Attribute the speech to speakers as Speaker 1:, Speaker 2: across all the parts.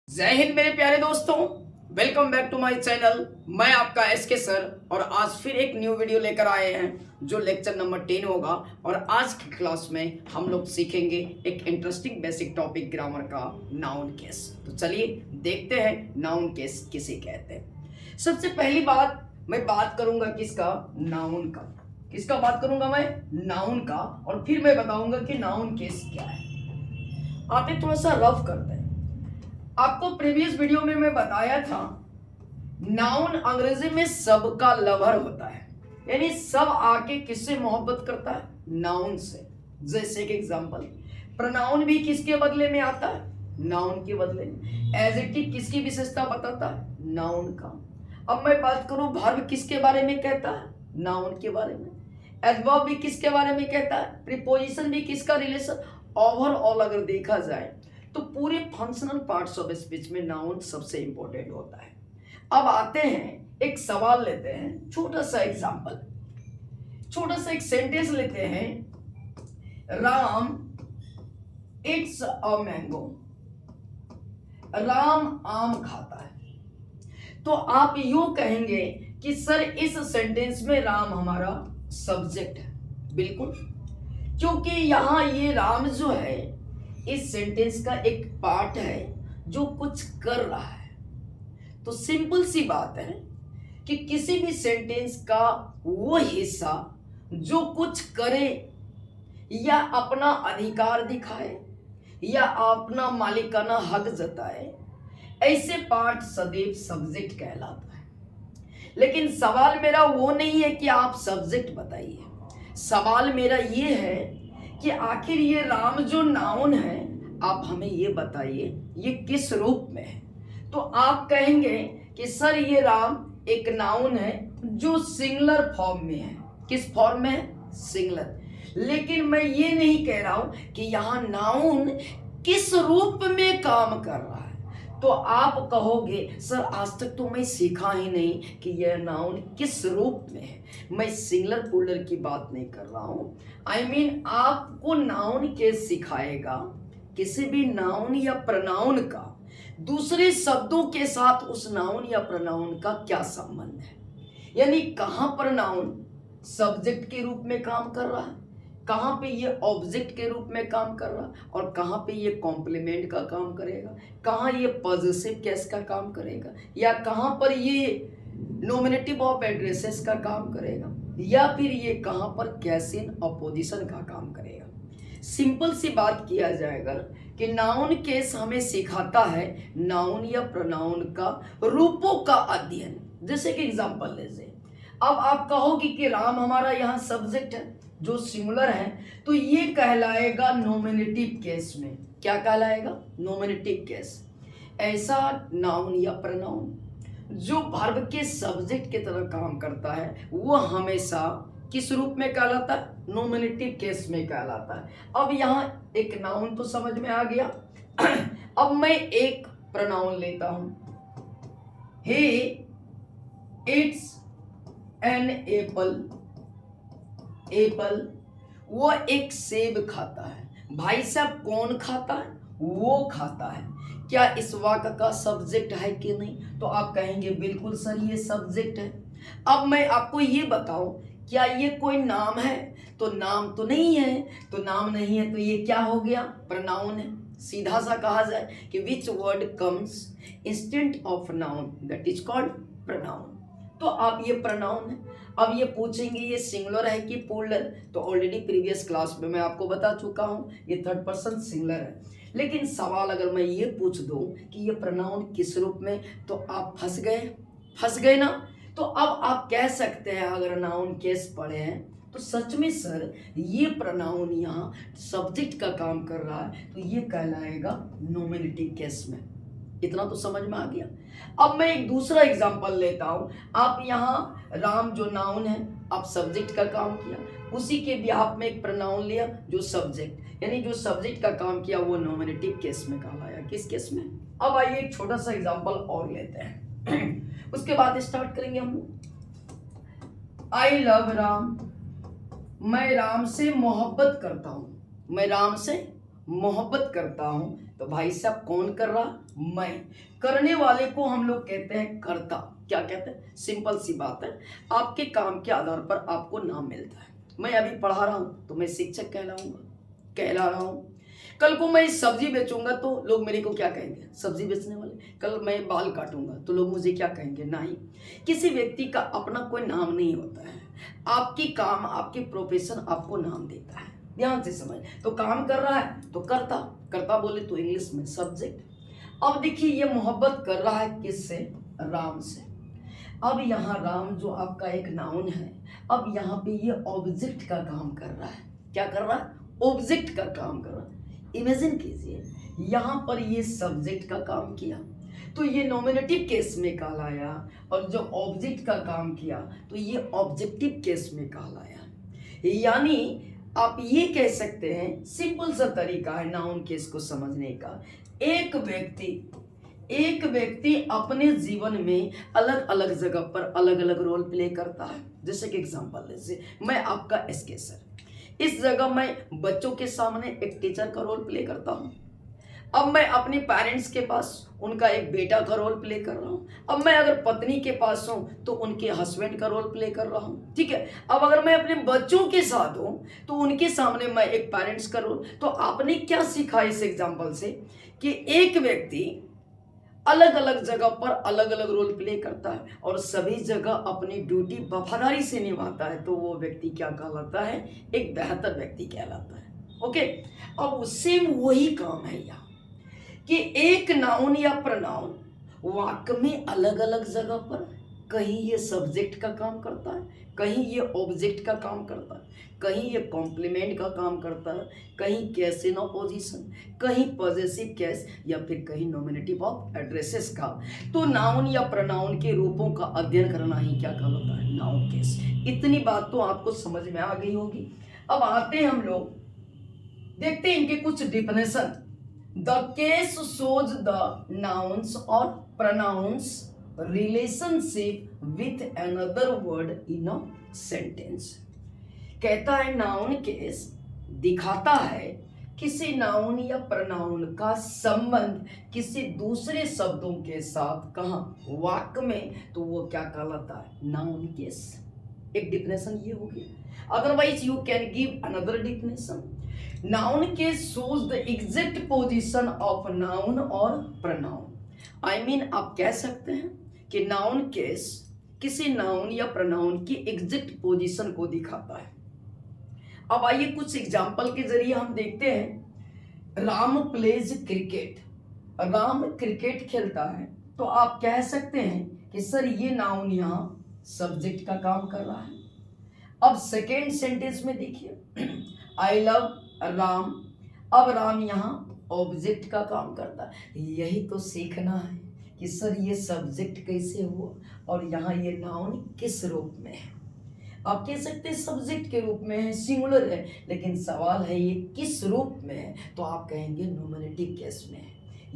Speaker 1: जय हिंद मेरे प्यारे दोस्तों, welcome back to my channel. मैं आपका एसके सर और आज फिर एक न्यू वीडियो लेकर आए हैं जो लेक्चर नंबर 10 होगा। और आज की क्लास में हम लोग सीखेंगे एक इंटरेस्टिंग बेसिक टॉपिक ग्रामर का नाउन केस। तो चलिए देखते हैं नाउन केस किसे कहते हैं। सबसे पहली बात मैं बात करूंगा किसका, नाउन का। किसका बात करूंगा मैं, नाउन का। और फिर मैं बताऊंगा कि नाउन केस क्या है। आते थोड़ा सा रफ करते हैं। आपको प्रीवियस वीडियो में मैं बताया था नाउन अंग्रेजी में सब का लवर होता है, यानी सब आके किससे मोहब्बत करता है, नाउन से। जैसे कि एग्जांपल, प्रोनाउन भी किसके बदले में आता है, नाउन के बदले में। एडजेक्टिव किसकी विशेषता बताता है, नाउन का। अब मैं बात करूं वर्ब किसके बारे में कहता है, नाउन के बारे में। एडवर्ब भी किसके बारे में कहता है, प्रीपोजिशन भी किसका रिलेशन। ओवरऑल अगर देखा जाए तो पूरे फंक्शनल पार्ट्स ऑफ स्पीच में नाउन सबसे इंपॉर्टेंट होता है। अब आते हैं, एक सवाल लेते हैं, छोटा सा एग्जांपल, छोटा सा एक सेंटेंस लेते हैं। Ram it's a mango. Ram आम खाता है। तो आप यूं कहेंगे कि सर इस सेंटेंस में राम हमारा सब्जेक्ट है। बिल्कुल, क्योंकि यहां ये राम जो है इस सेंटेंस का एक पार्ट है जो कुछ कर रहा है। तो सिंपल सी बात है कि किसी भी सेंटेंस का वो हिस्सा जो कुछ करे या अपना अधिकार दिखाए या अपना मालिकाना हक जताए, ऐसे पार्ट सदैव सब्जेक्ट कहलाता है। लेकिन सवाल मेरा वो नहीं है कि आप सब्जेक्ट बताइए, सवाल मेरा ये है कि आखिर ये राम जो नाउन है, आप हमें ये बताइए ये किस रूप में है। तो आप कहेंगे कि सर ये राम एक नाउन है जो सिंगुलर फॉर्म में है। किस फॉर्म में है, सिंगुलर। लेकिन मैं ये नहीं कह रहा हूं कि यहां नाउन किस रूप में काम कर रहा है। तो आप कहोगे सर आज तक तो मैं सीखा ही नहीं कि यह नाउन किस रूप में है। मैं सिंगुलर प्लूरल की बात नहीं कर रहा हूं। आई मीन आपको नाउन के सिखाएगा किसी भी नाउन या प्रोनाउन का दूसरे शब्दों के साथ उस नाउन या प्रोनाउन का क्या संबंध है, यानी कहां पर नाउन सब्जेक्ट के रूप में काम कर रहा है, कहां पे ये ऑब्जेक्ट के रूप में काम कर रहा है, और कहां पे ये कॉम्प्लीमेंट का काम करेगा, कहां ये पॉजिटिव केस का काम करेगा, या कहां पर ये नॉमिनेटिव ऑफ एड्रेसेस का काम करेगा, या फिर ये कहां पर केस इन अपोजिशन का काम करेगा। सिंपल सी बात किया जाएगा कि नाउन केस हमें सिखाता है नाउन या प्रोनाउन का रूपों का अध्ययन। जैसे कि एग्जांपल लीजिए, अब आप कहोगे कि राम हमारा यहाँ सब्जेक्ट है जो सिंगुलर है, तो ये कहलाएगा नॉमिनेटिव केस में। क्या कहलाएगा, नॉमिनेटिव केस। ऐसा नाउन या प्रोनाउन जो वर्ब के सब्जेक्ट की तरह काम करता है वो हमेशा किस रूप में कहलाता है, नॉमिनेटिव केस में कहलाता है। अब यहाँ एक नाउन तो समझ में आ गया। अब मैं एक प्रोनाउन लेता हूं, हे इट्स एन एप्पल। एप्पल, वो एक सेब खाता है। भाई साहब कौन खाता है, वो खाता है। क्या इस वाक्य का सब्जेक्ट है कि नहीं, तो आप कहेंगे बिल्कुल सर ये सब्जेक्ट है। अब मैं आपको ये बताऊं, क्या ये कोई नाम है, तो नाम तो नहीं है। तो नाम नहीं है तो ये क्या हो गया, प्रोनाउन है। सीधा सा कहा जाए कि which word comes instant of noun that is called pronoun. तो आप ये प्रोनाउन है। अब ये पूछेंगे ये सिंगुलर है कि प्लूरल, तो ऑलरेडी प्रीवियस क्लास में मैं आपको बता चुका हूं ये थर्ड पर्सन सिंगुलर है। लेकिन सवाल अगर मैं ये पूछ दूं कि ये प्रोनाउन किस रूप में, तो आप फंस गए ना। तो अब आप कह सकते हैं अगर नाउन केस पढ़े हैं तो सच में सर ये प्रोनाउन यहाँ सब्जेक्ट का काम कर रहा है, तो ये कहलाएगा नॉमिनेटिव केस में। इतना तो समझ में आ गया। अब मैं एक दूसरा एग्जांपल लेता हूं। आप यहाँ राम जो नाउन है, आप सब्जेक्ट का काम किया, उसी के बिहाफ में एक प्रोनाउन लिया जो सब्जेक्ट, यानी जो सब्जेक्ट का काम किया वो नॉमिनेटिव केस में कहलाया। किस केस में। अब आइए एक छोटा सा एग्जांपल और लेते हैं उसके बाद स्टार्ट करेंगे हम लोग। I love Ram. मैं राम से मोहब्बत करता हूं। मैं राम से मोहब्बत करता हूं। तो भाई साहब कौन कर रहा? मैं। करने वाले को हम लोग कहते हैं कर्ता। क्या कहते हैं? सिंपल सी बात है, आपके काम के आधार पर आपको नाम मिलता है। मैं अभी पढ़ा रहा हूं तो मैं शिक्षक कहला रहा हूं। कल को मैं सब्जी बेचूंगा तो लोग मेरे को क्या कहेंगे? सब्जी बेचने वाले। कल मैं बाल काटूंगा तो लोग मुझे क्या कहेंगे? नहीं। किसी व्यक्ति का अपना कोई नाम नहीं होता है। आपकी काम, आपकी प्रोफेशन आपको नाम देता है। ध्यान से समझ। तो काम कर रहा है तो कर्ता, कर्ता बोले तो इंग्लिश में सब्जेक्ट। अब देखिए ये मोहब्बत कर रहा है किससे? राम से। अब यहाँ राम जो आपका एक नाउन है, अब यहाँ पे ये ऑब्जेक्ट का काम कर रहा है। क्या कर रहा है? ऑब्जेक्ट का काम कर रहा है। इमेजिन कीजिए यहाँ पर ये सब्जेक्ट का काम किया तो ये नॉमिनेटिव केस में कहलाया, और जो ऑब्जेक्ट का काम किया तो ये ऑब्जेक्टिव केस में कहलाया। यानी आप ये कह सकते हैं, सिंपल सा तरीका है नाउन केस को समझने का। एक व्यक्ति अपने जीवन में अलग अलग जगह पर अलग अलग रोल प्ले करता है। जैसे कि एग्जांपल जैसे मैं आपका एसके सर, इस जगह मैं बच्चों के सामने एक टीचर का रोल प्ले करता हूँ। अब मैं अपने पेरेंट्स के पास उनका एक बेटा का रोल प्ले कर रहा हूँ। अब मैं अगर पत्नी के पास हूँ तो उनके हस्बैंड का रोल प्ले कर रहा हूँ, ठीक है। अब अगर मैं अपने बच्चों के साथ हूँ तो उनके सामने मैं एक पेरेंट्स का रोल। तो आपने क्या सीखा इस एग्जाम्पल से कि एक व्यक्ति अलग अलग जगह पर अलग अलग रोल प्ले करता है और सभी जगह अपनी ड्यूटी वफादारी से निभाता है, तो वो व्यक्ति क्या कहलाता है? एक बेहतर व्यक्ति कहलाता है। ओके, अब सेम वही काम है यहाँ कि एक नाउन या प्रनाउन वाक्य में अलग अलग जगह पर, कहीं ये सब्जेक्ट का काम करता है, कहीं ये ऑब्जेक्ट का काम करता है, कहीं ये कॉम्प्लीमेंट का काम करता है, कहीं केस इन ऑपोजिशन, कहीं पॉजेसिव केस, या फिर कहीं नॉमिनेटिव ऑफ एड्रेसेस का। तो नाउन या प्रनाउन के रूपों का अध्ययन करना ही क्या कहलाता है? Noun case. इतनी बात तो आपको समझ में आ गई होगी। अब आते हैं हम लोग, देखते हैं इनके कुछ definition. The case shows the nouns और pronouns relationship with another word in a sentence. कहता है नाउन केस दिखाता है किसी नाउन या प्रनाउन का संबंध किसी दूसरे शब्दों के साथ, कहाँ? वाक्य में, तो वो क्या कहलाता है? Noun case. एक डिफिनेशन ये हो गया। Otherwise you can give another definition. Noun case shows the exact position of noun और प्रनाउन। आई मीन आप कह सकते हैं कि नाउन केस किसी नाउन या प्रनाउन की एग्जैक्ट पोजीशन को दिखाता है। अब आइए कुछ एग्जाम्पल के जरिए हम देखते हैं। Ram pledge cricket, Ram cricket खेलता है, तो आप कह सकते हैं कि सर ये नाउन यहाँ सब्जेक्ट का काम कर रहा है। अब सेकेंड सेंटेंस में देखिए, आई लव राम, अब राम यहाँ ऑब्जेक्ट का काम करता है। यही तो सीखना है कि सर ये सब्जेक्ट कैसे हुआ और यहाँ ये नाउन किस रूप में है। आप कह सकते हैं सब्जेक्ट के रूप में है, सिंगुलर है, लेकिन सवाल है ये किस रूप में है, तो आप कहेंगे नॉमिनेटिव केस में है।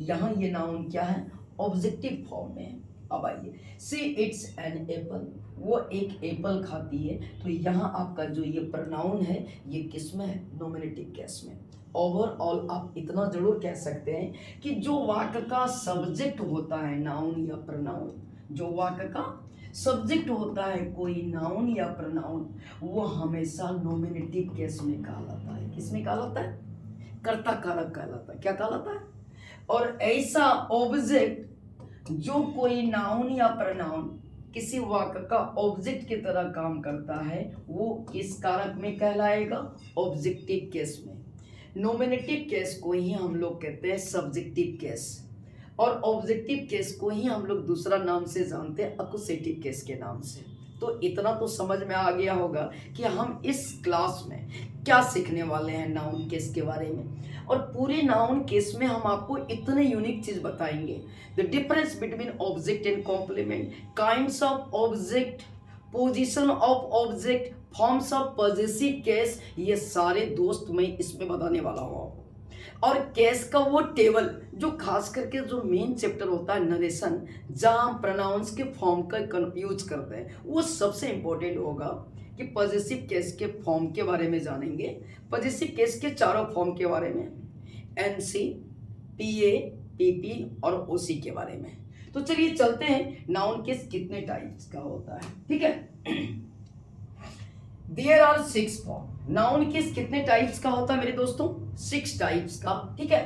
Speaker 1: यहाँ ये नाउन क्या है? ऑब्जेक्टिव फॉर्म में है। अब आइए, सी इट्स एन एप्पल, वो एक एप्पल खाती है, तो यहाँ आपका जो ये प्रनाउन है ये किस में है? नॉमिनेटिव केस में। ओवरऑल आप इतना जरूर कह सकते हैं कि जो वाक्य का सब्जेक्ट होता है, नाउन या प्रनाउन, जो वाक्य का सब्जेक्ट होता है कोई नाउन या प्रनाउन, वो हमेशा नॉमिनेटिव केस में कहलाता है। किस में कहलाता है? कर्ता कारक कहलाता है। क्या कहलाता है? और ऐसा ऑब्जेक्ट जो कोई नाउन या प्रनाउन किसी वाक्य का ऑब्जेक्ट की तरह काम करता है, वो इस कारक में कहलाएगा ऑब्जेक्टिव केस में। नॉमिनेटिव केस को ही हम लोग कहते हैं सब्जेक्टिव केस, और ऑब्जेक्टिव केस को ही हम लोग दूसरा नाम से जानते हैं अक्यूसेटिव केस के नाम से। तो इतना तो समझ में आ गया होगा कि हम इस क्लास में क्या सीखने वाले हैं नाउन केस के बारे में। और पूरे नाउन केस में हम आपको इतने यूनिक चीज बताएंगे, the difference between object and complement, kinds of object, position of object, forms of possessive case, ये सारे दोस्त मैं इसमें बताने वाला हूँ आपको। और केस का वो टेबल जो खास करके जो मेन चैप्टर होता है नरेशन, जहाँ प्रोनाउंस के फॉर्म का यूज करते हैं, वो सबसे इंपॉर्टेंट होगा कि पॉजेसिव केस के फॉर्म के बारे में जानेंगे। पॉजेसिव केस के चारों फॉर्म के बारे में, एनसी, पीए, पीपी और ओसी के बारे में। तो चलिए चलते हैं नाउन केस कितने टाइप्स का होता है, ठीक है। There are 6 form. Noun case कितने टाइप्स का होता है मेरे दोस्तों? 6 टाइप्स का, ठीक है।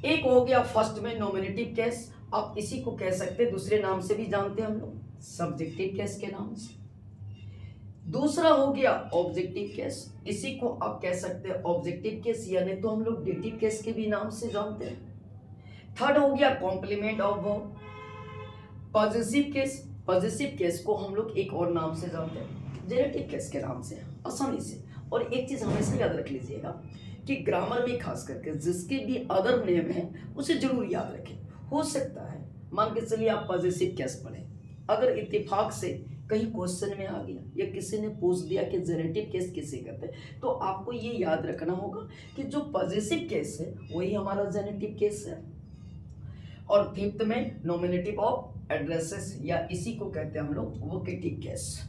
Speaker 1: एक हो गया फर्स्ट में नॉमिनेटिव केस, आप इसी को कह सकते हैं, दूसरे नाम से भी जानते हैं हम लोग, सब्जेक्टिव केस के नाम से। दूसरा हो गया ऑब्जेक्टिव केस, इसी को आप कह सकते हैं ऑब्जेक्टिव केस, यानी तो हम लोग डेटिव केस के भी नाम से जानते हैं। थर्ड हो गया complement of verb. Possessive case, possessive case को हम लोग एक और नाम से जानते हैं, जेनेटिव केस के नाम से, आसानी से। और एक चीज हमेशा याद रख लीजिएगा कि ग्रामर में खास करके जिसके भी अदर नेम है उसे जरूर याद रखें। हो सकता है मान के चलिए आप पॉजेसिव केस पढ़े, अगर इत्तेफाक से कहीं क्वेश्चन में आ गया या किसी ने पूछ दिया कि जेनेटिव केस किसे कहते हैं, तो आपको ये याद रखना होगा कि जो पॉजेसिव केस है वही हमारा जेनेटिव केस है। और फिफ्थ में नॉमिनेटिव ऑफ एड्रेसेस, या इसी को कहते हैं हम लोग वोकेटिव केस।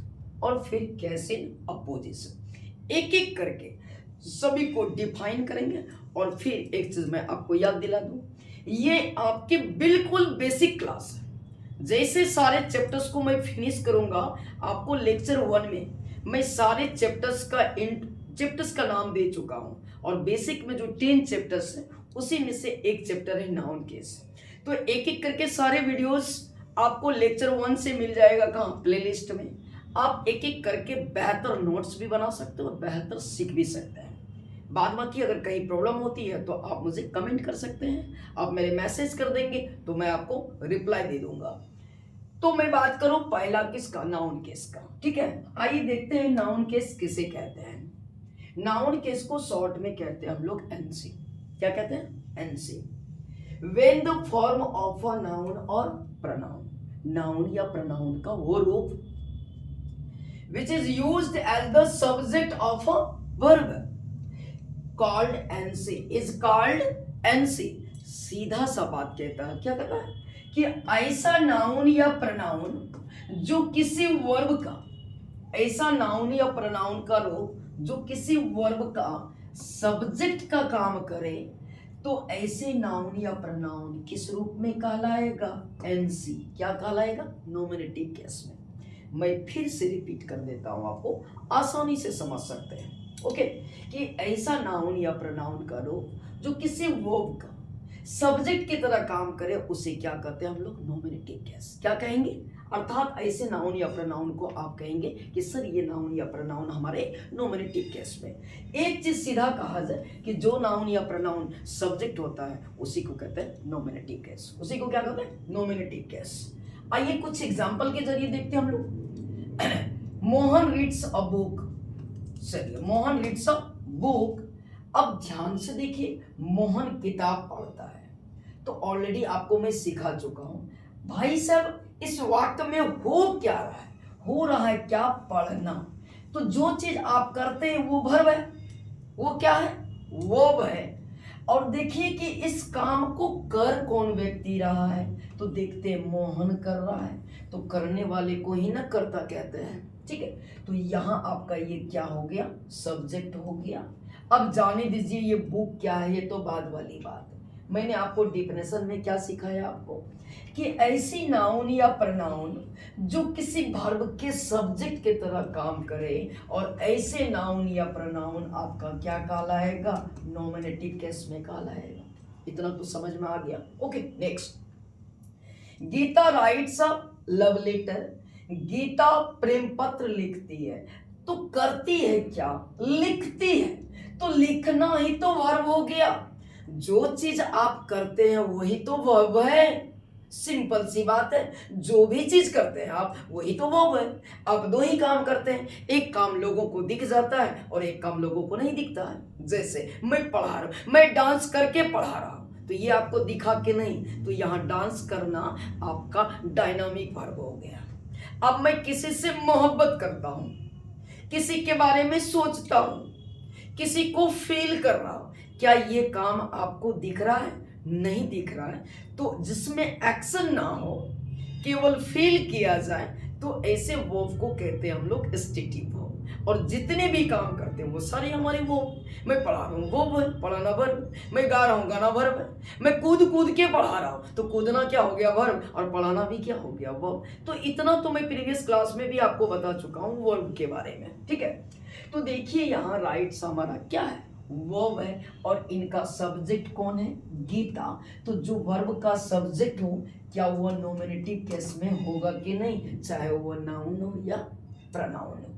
Speaker 1: और फिर केस इन अपोजिशन। एक एक करके सभी को डिफाइन करेंगे। और फिर एक चीज मैं आपको याद दिला दूं, ये आपकी बिल्कुल बेसिक क्लास है। जैसे सारे चैप्टर्स को मैं फिनिश करूंगा, आपको लेक्चर 1 में मैं सारे चैप्टर्स का नाम दे चुका हूं। और बेसिक में जो 10 चैप्टर्स हैं उसी में से एक चैप्टर है नाउन केस। तो एक एक करके सारे वीडियोस आपको लेक्चर 1 से मिल जाएगा, कहाँ? प्लेलिस्ट में। आप एक एक करके बेहतर नोट्स भी बना सकते हो और बेहतर सीख भी सकते हैं। बाद बाकी अगर कहीं प्रॉब्लम होती है तो आप मुझे कमेंट कर सकते हैं, आप मेरे मैसेज कर देंगे तो मैं आपको रिप्लाई दे दूंगा। तो मैं बात करूं पहला किसका? नाउन केस का, ठीक है। आइए देखते हैं नाउन केस किसे कहते हैं। नाउन केस को शॉर्ट में कहते हैं हम लोग एनसी। क्या कहते हैं? NC. When the form of a noun और प्रोनाउन, नाउन या प्रोनाउन का वो रूप which is used as the subject of a verb called NC is called NC। सीधा सा बात कहता है, क्या कहता है कि ऐसा नाउन या प्रोनाउन जो किसी वर्ब का, ऐसा नाउन या प्रोनाउन का रूप जो किसी वर्ब का सब्जेक्ट का काम करे, तो ऐसे नाउन या प्रोनाउन किस रूप में कहलाएगा? एनसी। क्या कहलाएगा? नॉमिनेटिव केस में। मैं फिर से रिपीट कर देता हूं, आपको आसानी से समझ सकते हैं, ओके। कि ऐसा नाउन या प्रोनाउन का रूप जो किसी वर्ब का सब्जेक्ट की तरह काम करे, उसे क्या कहते हैं हम लोग? Nominative case. क्या कहेंगे? अर्थात ऐसे नाउन या प्रोनाउन को आप कहेंगे कि सर ये नाउन या प्रोनाउन हमारे नॉमिनेटिव केस में। एक चीज सीधा कहा जाए कि जो नाउन या प्रोनाउन सब्जेक्ट होता है उसी को कहते हैं नॉमिनेटिव केस। उसी को क्या कहते हैं? Nominative case. आइए कुछ एग्जाम्पल के जरिए देखते हैं हम लोग। Mohan reads a book. चलिए, मोहन रीड्स अ बुक। अब ध्यान से देखिए, मोहन किताब पढ़ता है। तो ऑलरेडी आपको मैं सिखा चुका हूं भाई साहब, इस वाक्य में हो क्या रहा है? हो रहा है क्या? पढ़ना। तो जो चीज आप करते हैं वो वर्ब है, वो क्या है? वर्ब है। और देखिए कि इस काम को कर कौन व्यक्ति रहा है, तो देखते हैं मोहन कर रहा है, तो करने वाले को ही ना करता कहते हैं, ठीक है। तो यहाँ आपका ये क्या हो गया? सब्जेक्ट हो गया। अब जाने दीजिए ये बुक क्या है, ये तो बाद वाली बात है। मैंने आपको डिफिनेशन में क्या सिखाया आपको कि ऐसी नाउन या प्रोनाउन जो किसी वर्ब के सब्जेक्ट की तरह काम करे, और ऐसे नाउन या प्रोनाउन आपका क्या कहलाएगा? नॉमिनेटिव केस में कहलाएगा। इतना तो समझ में आ गया, okay. Next, Gita writes a love letter. Gita प्रेम पत्र लिखती है। तो करती है क्या? लिखती है। तो लिखना ही तो वर्ब हो गया। जो चीज आप करते हैं वही तो वर्ब है। सिंपल सी बात है, जो भी चीज करते हैं आप वही तो वर्ब है। आप दो ही काम करते हैं, एक काम लोगों को दिख जाता है और एक काम लोगों को नहीं दिखता है। जैसे मैं पढ़ा रहा हूं, मैं डांस करके पढ़ा रहा हूं, तो ये आपको दिखा के नहीं, तो यहां डांस करना आपका डायनामिक वर्ब हो गया। अब मैं किसी से मोहब्बत करता हूं, किसी के बारे में सोचता हूं, किसी को फील कर रहा हूं, क्या ये काम आपको दिख रहा है? नहीं दिख रहा है। तो जिसमें एक्शन ना हो, केवल फील किया जाए, तो ऐसे वर्ब को कहते हैं हम लोग स्टेटिव वर्ब। और जितने भी काम करते हैं वो सारे हमारे वो। मैं पढ़ा रहा हूँ वो है, पढ़ाना वर्ब। मैं गा रहा हूँ, गाना वर्ब है। मैं कूद कूद के पढ़ा रहा हूँ, तो कूदना क्या हो गया, वर्ब, और पढ़ाना भी क्या हो गया, वर्ब। तो इतना तो मैं प्रीवियस क्लास में भी आपको बता चुका हूँ वर्ब के बारे में, ठीक है। तो देखिए यहाँ राइट्स हमारा क्या है, वर्ब है, और इनका सब्जेक्ट कौन है, गीता। तो जो वर्ब का सब्जेक्ट हो, क्या वो नॉमिनेटिव केस में होगा कि नहीं, चाहे वो नाउन हो या प्रोनाउन हो।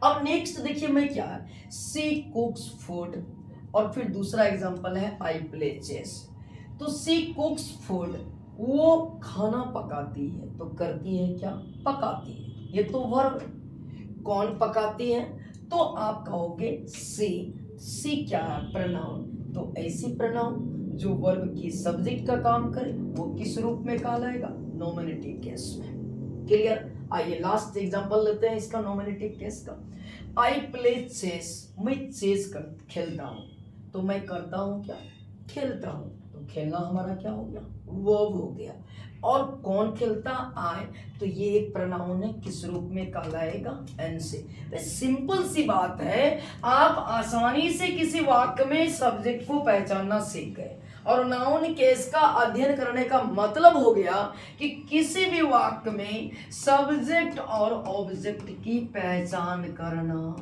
Speaker 1: अब नेक्स्ट देखिए मैं क्या है, सी कुक्स फूड, और फिर दूसरा एग्जांपल है आई प्ले चेस। तो सी कुक्स फूड, वो खाना पकाती है, तो करती है क्या, पकाती है, ये तो वर्ब। कौन पकाती है, तो आप कहोगे सी क्या है, प्रोनाउन। तो ऐसी प्रोनाउन जो वर्ब की सब्जेक्ट का काम करे वो किस रूप में कहलाएगा, नॉमिनेटिव केस में। क्लियर। आइए लास्ट एग्जांपल लेते हैं इसका, नॉमिनेटिव केस का। आई प्ले चेस, मैं चेस खेलता हूं, तो मैं करता हूं क्या, खेलता हूं। तो खेलना हमारा क्या हो गया, वर्ब हो गया। और कौन खेलता, आए, तो ये एक प्रोनाउन है, किस रूप में कहलाएगा, एन से। तो सिंपल सी बात है, आप आसानी से किसी वाक्य में सब्जेक्ट को पहचानना सीख गए। और नाउन केस का अध्ययन करने का मतलब हो गया कि किसी भी वाक्य में सब्जेक्ट और ऑब्जेक्ट की पहचान करना।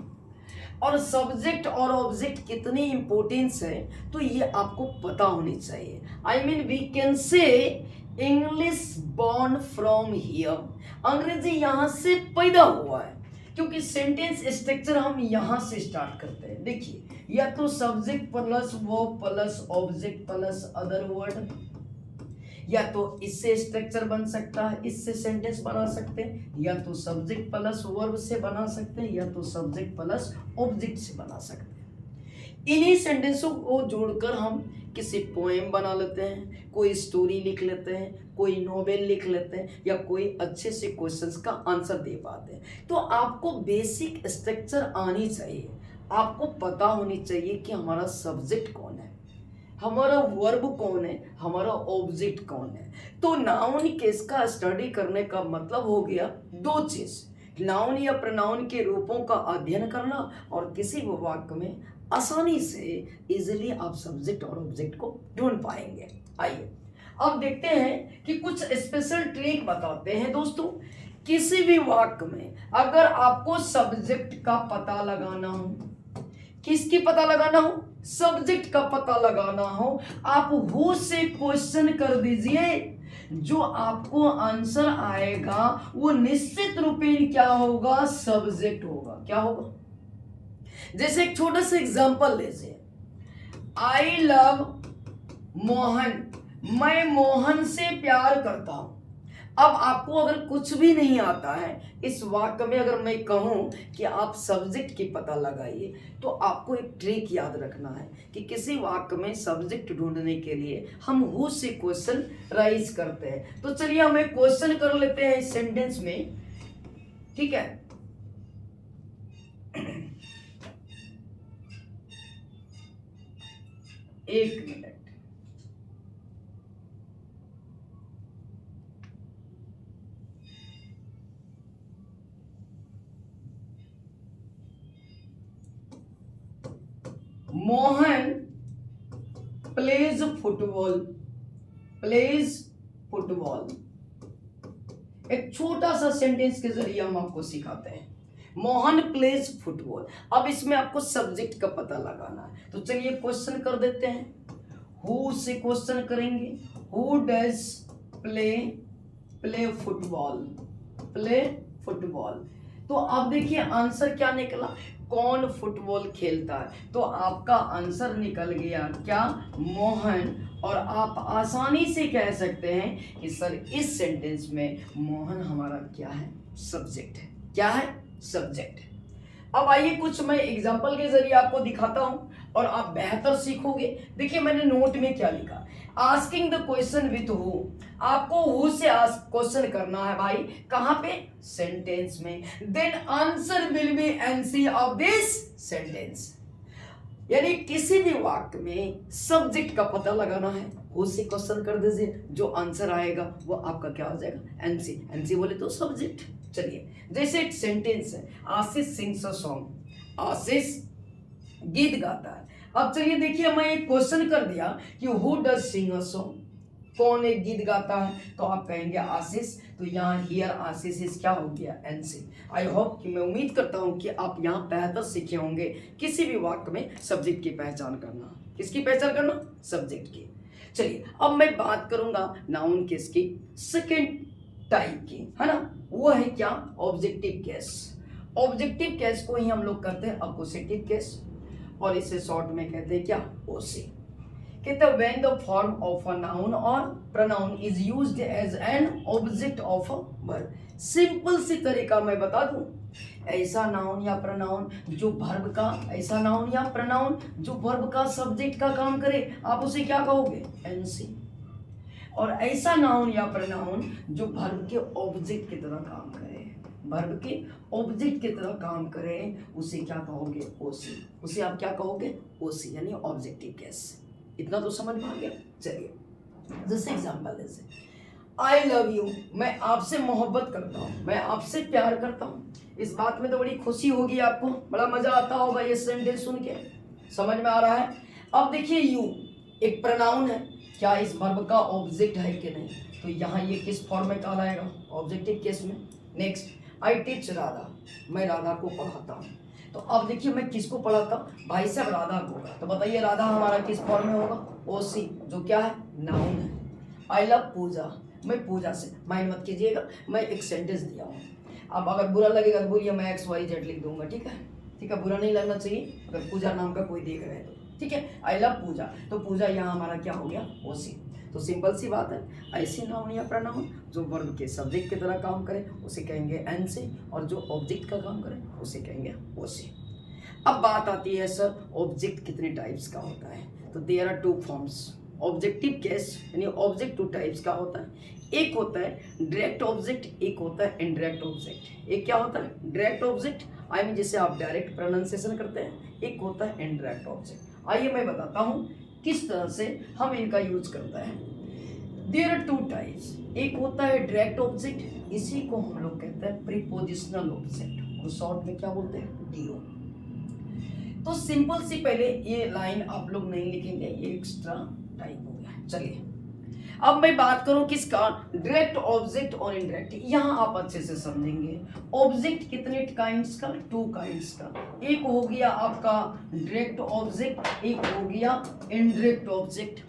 Speaker 1: और सब्जेक्ट और ऑब्जेक्ट कितनी इंपॉर्टेंस है, तो ये आपको पता होनी चाहिए। I mean we can say English born from here, अंग्रेजी यहां से पैदा हुआ है, क्योंकि सेंटेंस स्ट्रक्चर हम यहां से स्टार्ट करते हैं। देखिए, या तो subject plus verb plus object plus other word, या तो इससे स्ट्रक्चर बन सकता है, इससे सेंटेंस बना सकते हैं, या तो सब्जेक्ट प्लस वर्ब से बना सकते हैं, या तो सब्जेक्ट प्लस ऑब्जेक्ट से बना सकते हैं। इन्हीं सेंटेंसों को जोड़कर हम किसी पोएम बना लेते हैं, कोई स्टोरी लिख लेते हैं, कोई नोवेल लिख लेते हैं, या कोई अच्छे से क्वेश्चंस का आंसर दे पाते हैं। तो आपको बेसिक स्ट्रक्चर आनी चाहिए, आपको पता होनी चाहिए कि हमारा सब्जेक्ट कौन है, हमारा वर्ब कौन है, हमारा ऑब्जेक्ट कौन है। तो नाउन केस का स्टडी करने का मतलब हो गया दो चीज, नाउन या प्रोनाउन के रूपों का अध्ययन करना, और किसी भी वाक्य में आसानी से इजीली आप सब्जेक्ट और ऑब्जेक्ट को ढूंढ पाएंगे। आइए अब देखते हैं कि कुछ स्पेशल ट्रिक बताते हैं दोस्तों। किसी भी वाक्य में अगर आपको सब्जेक्ट का पता लगाना हो, किसकी पता लगाना हो, सब्जेक्ट का पता लगाना हो, आप हु से क्वेश्चन कर दीजिए, जो आपको आंसर आएगा वो निश्चित रूपेण क्या होगा, सब्जेक्ट होगा। क्या होगा, जैसे एक छोटा सा एग्जांपल लीजिए, आई लव मोहन, मैं मोहन से प्यार करता हूं। अब आपको अगर कुछ भी नहीं आता है इस वाक्य में, अगर मैं कहूं कि आप सब्जेक्ट की पता लगाइए, तो आपको एक ट्रिक याद रखना है कि किसी वाक्य में सब्जेक्ट ढूंढने के लिए हम हु से क्वेश्चन राइज करते हैं। तो चलिए हम एक क्वेश्चन कर लेते हैं इस सेंटेंस में, ठीक है। एक minute, Mohan plays football, plays football. एक छोटा सा सेंटेंस के जरिए हम आपको सिखाते हैं, मोहन प्लेज फुटबॉल। अब इसमें आपको सब्जेक्ट का पता लगाना है, तो चलिए क्वेश्चन कर देते हैं। हु से क्वेश्चन करेंगे, who does play football, play football. तो अब देखिए आंसर क्या निकला, कौन फुटबॉल खेलता है, तो आपका आंसर निकल गया क्या, मोहन। और आप आसानी से कह सकते हैं कि सर इस सेंटेंस में मोहन हमारा क्या है, सब्जेक्ट है। क्या है, सब्जेक्ट है। अब आइए कुछ मैं एग्जांपल के जरिए आपको दिखाता हूं और आप बेहतर सीखोगे। देखिए मैंने नोट में क्या लिखा, asking the question with who. आपको हु से क्वेश्चन करना है भाई, कहां पे, सेंटेंस में। Then answer will be NC of this sentence, यानी किसी भी वाक्य में सब्जेक्ट का पता लगाना है, हु से क्वेश्चन कर दीजिए, जो आंसर आएगा वो आपका क्या हो जाएगा, एनसी। एनसी बोले तो सब्जेक्ट। चलिए जैसे एक सेंटेंस है, आशीष सिंग्स अ सॉन्ग, आशीष गीत गाता है। अब चलिए देखिए, मैं एक क्वेश्चन कर दिया कि who does sing a song, कौन एक गीत गाता है, तो आप कहेंगे आशीष। तो यहाँ हियर आशीष इज क्या हो गया, एनसी। आई होप कि मैं उम्मीद करता हूँ कि आप यहाँ बेहतर सीखे होंगे किसी भी वाक्य में सब्जेक्ट की पहचान करना। किसकी पहचान करना, सब्जेक्ट की। चलिए अब मैं बात करूंगा नाउन केस की सेकेंड टाइप की, है ना, वो है क्या, ऑब्जेक्टिव केस। ऑब्जेक्टिव केस को ही हम लोग करते हैं अपोजिटिव केस, और इसे शॉर्ट में कहते हैं क्या, ओसी। कहते हैं when the form of a noun और pronoun is used as an object of a verb. Simple सी तरीका मैं बता दूं, ऐसा नाउन या प्रोनाउन जो वर्ब का, ऐसा नाउन या प्रोनाउन जो वर्ब का सब्जेक्ट का काम करे, आप उसे क्या कहोगे, एनसी। और ऐसा नाउन या प्रोनाउन जो वर्ब के ऑब्जेक्ट की तरह काम करे, वर्ब के ऑब्जेक्ट की तरह काम करे, उसे क्या कहोगे, ओसी। उसे आप क्या कहोगे, ओसी, यानी ऑब्जेक्टिव केस। इतना तो समझ में आ गया। चलिए जैसे एग्जांपल, जैसे आई लव यू, मैं आपसे मोहब्बत करता हूँ, मैं आपसे प्यार करता हूँ। इस बात में तो बड़ी खुशी होगी आपको, बड़ा मजा आता होगा ये सेंटेंस सुन के, समझ में आ रहा है। अब देखिए यू एक प्रोनाउन है, क्या इस वर्ब का ऑब्जेक्ट है कि नहीं, तो यहाँ ये किस फॉर्म में कहलाएगा, ऑब्जेक्टिव केस में। नेक्स्ट, आई टीच राधा, मैं राधा को पढ़ाता हूँ। तो अब देखिए मैं किसको पढ़ाता हूँ, भाई साहब राधा को होगा, तो बताइए राधा हमारा किस फॉर्म में होगा, ओसी, जो क्या है, नाउन है। आई लव पूजा, मैं पूजा से, माइंड मत कीजिएगा, मैं एक सेंटेंस दिया हूँ, अब अगर बुरा लगेगा तो बोलिए, मैं XYZ लिख दूंगा, ठीक है, ठीक है, बुरा नहीं लगना चाहिए अगर पूजा नाम का कोई देख रहे हैं तो, ठीक है। आई लव पूजा, तो पूजा यहाँ हमारा क्या हो गया, ओसी। तो सिंपल सी बात है, ऐसी नाउन या प्रोनाउन जो वर्ब के सब्जेक्ट की तरह काम करे उसे कहेंगे एनसी, और जो ऑब्जेक्ट का काम करे उसे कहेंगे ओसी। अब बात आती है सर ऑब्जेक्ट कितने टाइप्स का होता है, तो there are two forms. Objective case यानी ऑब्जेक्ट टू टाइप्स का होता है, एक होता है डायरेक्ट ऑब्जेक्ट, एक होता है इनडायरेक्ट ऑब्जेक्ट। एक क्या होता है, डायरेक्ट ऑब्जेक्ट, आई मीन जिसे आप डायरेक्ट प्रोनाउंसिएशन करते हैं, एक होता है इनडायरेक्ट ऑब्जेक्ट। आइए मैं बताता हूँ किस तरह से हम इनका यूज करते हैं। देयर आर टू टाइप्स, एक होता है डायरेक्ट ऑब्जेक्ट, इसी को हम लोग कहते हैं प्रीपोजिशनल ऑब्जेक्ट, और शॉर्ट में क्या बोलते हैं, डीओ। तो सिंपल सी पहले ये लाइन आप लोग नहीं लिखेंगे, ये एक्स्ट्रा टाइप हो गया। चलिए अब मैं बात करूं किसका, डायरेक्ट ऑब्जेक्ट और इनडायरेक्ट। यहां आप अच्छे से समझेंगे ऑब्जेक्ट कितने काइंड्स का, टू काइंड्स का। एक हो गया आपका डायरेक्ट ऑब्जेक्ट, एक हो गया इनडायरेक्ट ऑब्जेक्ट।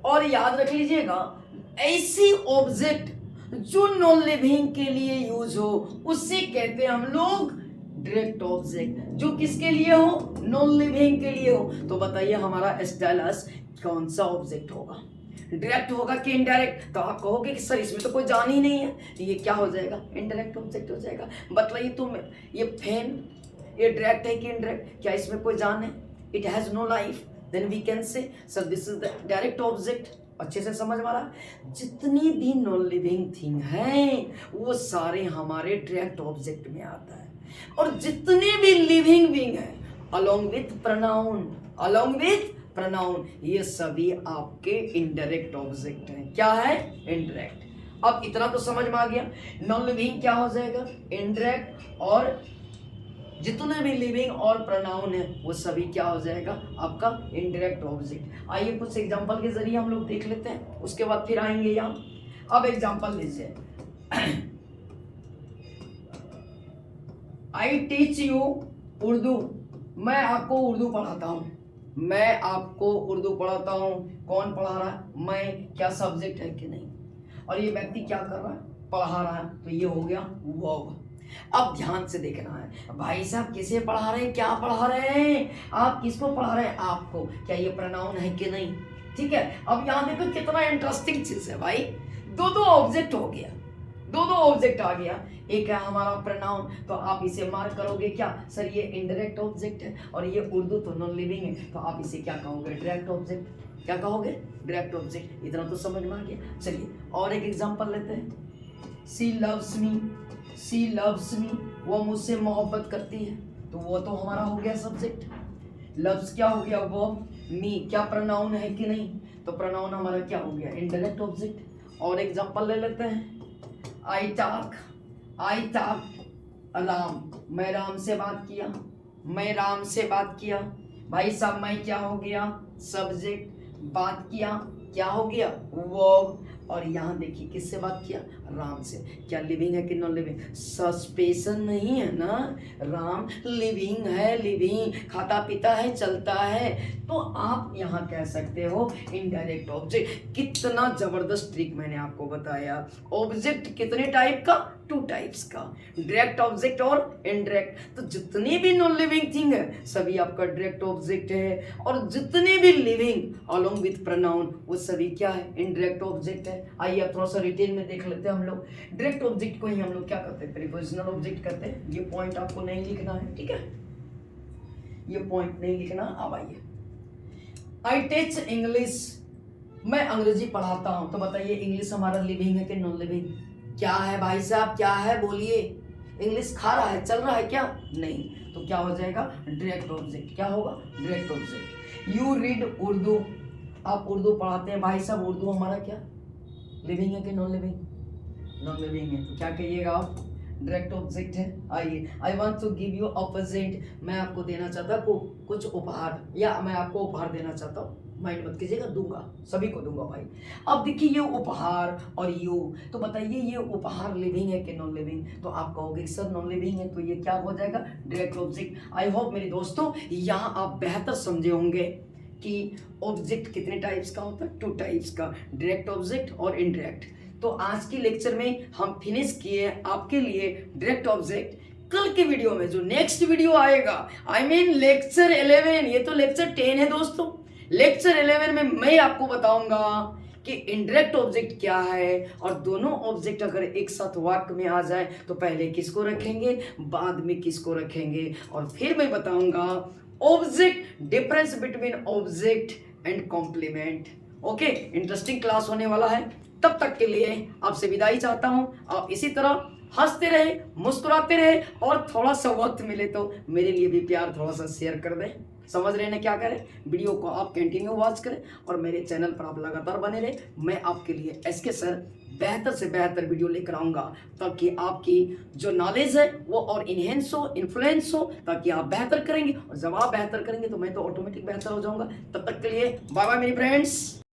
Speaker 1: और याद रख लीजिएगा, ऐसी ऑब्जेक्ट जो नॉन लिविंग के लिए यूज हो उससे कहते हैं हम लोग डायरेक्ट ऑब्जेक्ट, जो किसके लिए हो, नॉन लिविंग के लिए हो। तो बताइए हमारा स्टाइलस कौन सा ऑब्जेक्ट होगा, डायरेक्ट होगा कि इनडायरेक्ट, तो आप कहोगे कि सर इसमें तो कोई जान ही नहीं है, तो ये क्या हो जाएगा, इनडायरेक्ट ऑब्जेक्ट हो जाएगा। बताइए तुम, ये फैन ये डायरेक्ट है कि इनडायरेक्ट, क्या इसमें कोई जान है, it has no life, then we can say sir this is the direct object. अच्छे से समझ में आ रहा है, जितनी भी नॉन लिविंग थिंग हैं वो सारे हमारे डायरेक्ट ऑब्जेक्ट में आता है, और जितने भी लिविंग बीइंग हैं अलोंग विथ प्रोनाउन ये सभी आपके इनडायरेक्ट ऑब्जेक्ट हैं। क्या है, इनडायरेक्ट। अब इतना तो समझ में आ गया, नॉन लिविंग क्या हो जाएगा, इनडायरेक्ट, और जितने भी लिविंग और प्रोनाउन है वो सभी क्या हो जाएगा, आपका इनडायरेक्ट ऑब्जेक्ट। आइए कुछ एग्जांपल के जरिए हम लोग देख लेते हैं, उसके बाद फिर आएंगे यहाँ। अब एग्जांपल लीजिए, आई टीच यू उर्दू, मैं आपको उर्दू पढ़ाता हूँ, मैं आपको उर्दू पढ़ाता हूँ। कौन पढ़ा रहा है, मैं, क्या सब्जेक्ट है कि नहीं, और ये व्यक्ति क्या कर रहा है, पढ़ा रहा है, तो ये हो गया वर्ब। अब ध्यान से देखना है, भाई साहब किसे पढ़ा रहे हैं, क्या पढ़ा रहे हैं, आप किसको पढ़ा रहे हैं, आपको, क्या ये प्रोनाउन है कि नहीं, ठीक है। अब यहाँ देखो कितना इंटरेस्टिंग चीज है भाई, दो ऑब्जेक्ट हो गया, दो ऑब्जेक्ट आ गया। एक है हमारा प्रोनाउन, तो आप इसे मार्क करोगे क्या, सर ये इनडायरेक्ट ऑब्जेक्ट है, और ये उर्दू तो नॉन लिविंग है, तो आप इसे क्या कहोगे, डायरेक्ट ऑब्जेक्ट। क्या कहोगे, डायरेक्ट ऑब्जेक्ट। इतना तो समझ में आ गया। चलिए और एक एग्जांपल लेते हैं, सी लव्स मी, वो मुझसे मोहब्बत करती है, तो वो तो हमारा हो गया सब्जेक्ट। लव्स क्या हो गया, वर्ब। मी क्या प्रोनाउन है कि नहीं, तो प्रोनाउन हमारा क्या हो गया, इनडायरेक्ट ऑब्जेक्ट। और एग्जांपल ले लेते हैं, आई टॉक, आई था राम, मैं राम से बात किया, मैं राम से बात किया। भाई साहब मैं क्या हो गया, सब्जेक्ट, बात किया क्या हो गया, वर्ब। और यहाँ देखिए किससे बात किया, राम से। क्या लिविंग है कि नॉन लिविंग, सस्पेंशन नहीं है ना, राम लिविंग है, लिविंग, खाता पीता है, चलता है। तो आप यहाँ कह सकते हो इनडायरेक्ट ऑब्जेक्ट। कितना जबरदस्त ट्रिक मैंने आपको बताया। ऑब्जेक्ट कितने टाइप का, 2 टाइप्स का, डायरेक्ट ऑब्जेक्ट और इनडायरेक्ट। तो जितनी भी नॉन लिविंग थिंग है सभी आपका डायरेक्ट ऑब्जेक्ट है, और जितने भी लिविंग अलोंग विथ प्रोनाउन वो सभी क्या है, इनडायरेक्ट ऑब्जेक्ट है। आइए अब थोड़ा सा डिटेल में देख लेते हैं हम लोग। डायरेक्ट ऑब्जेक्ट को ही हम लोग क्या करते हैं, प्रीपोजिशनल ऑब्जेक्ट करते हैं। ये पॉइंट आपको नहीं लिखना है, ठीक है, ये पॉइंट नहीं लिखना। अब आइए, आई टीच इंग्लिश, मैं अंग्रेजी पढ़ाता हूं। तो बताइए इंग्लिश हमारा लिविंग है कि नॉन लिविंग, क्या है भाई साहब, क्या है बोलिए, इंग्लिश खा रहा है, चल रहा है क्या, नहीं। तो क्या हो जाएगा, डायरेक्ट ऑब्जेक्ट। क्या होगा, direct object. You read Urdu, आप उर्दू पढ़ाते हैं भाई साहब, उर्दू हमारा क्या लिविंग है कि नॉन लिविंग, नॉन लिविंग है। तो क्या कहिएगा आप, डायरेक्ट ऑब्जेक्ट है। आइए, I want to give you a present, मैं आपको देना चाहता हूँ कुछ उपहार, या मैं आपको उपहार देना चाहता हूँ, माइंड मत कीजिएगा, दूंगा, सभी को दूंगा भाई। अब देखिए ये उपहार और यू, तो बताइए ये उपहार लिविंग है कि नॉन लिविंग। तो आप कहोगे सर नॉन लिविंग है, तो ये क्या हो जाएगा, डायरेक्ट ऑब्जेक्ट। आई होप मेरे दोस्तों यहाँ आप बेहतर समझे होंगे कि ऑब्जेक्ट कितने टाइप्स का होता है, 2 टाइप्स का, डायरेक्ट ऑब्जेक्ट और इनडायरेक्ट। तो आज की लेक्चर में हम फिनिश किए आपके लिए डायरेक्ट ऑब्जेक्ट। कल के वीडियो में जो नेक्स्ट वीडियो आएगा, आई मीन लेक्चर 11, ये तो लेक्चर 10 है दोस्तों, लेक्चर 11 में मैं आपको बताऊंगा कि इनडायरेक्ट ऑब्जेक्ट क्या है, और दोनों ऑब्जेक्ट अगर एक साथ वाक्य में आ जाए तो पहले किसको रखेंगे, बाद में किसको रखेंगे, और फिर मैं बताऊंगा object, difference between object and complement. Okay, interesting class होने वाला है। तब तक के लिए आपसे विदाई चाहता हूं। आप इसी तरह हंसते रहे, मुस्कुराते रहे, और थोड़ा सा वक्त मिले तो मेरे लिए भी प्यार थोड़ा सा शेयर कर दें। समझ रहे हैं ना क्या करें, वीडियो को आप कंटिन्यू वॉच करें और मेरे चैनल पर आप लगातार बने रहे। मैं आपके लिए एसके सर बेहतर से बेहतर वीडियो लेकर आऊँगा, ताकि आपकी जो नॉलेज है वो और इनहेंस हो, इन्फ्लुएंस हो, ताकि आप बेहतर करेंगे, और जब आप बेहतर करेंगे तो मैं तो ऑटोमेटिक बेहतर हो जाऊँगा। तब तक के लिए बाय बाय मेरी फ्रेंड्स।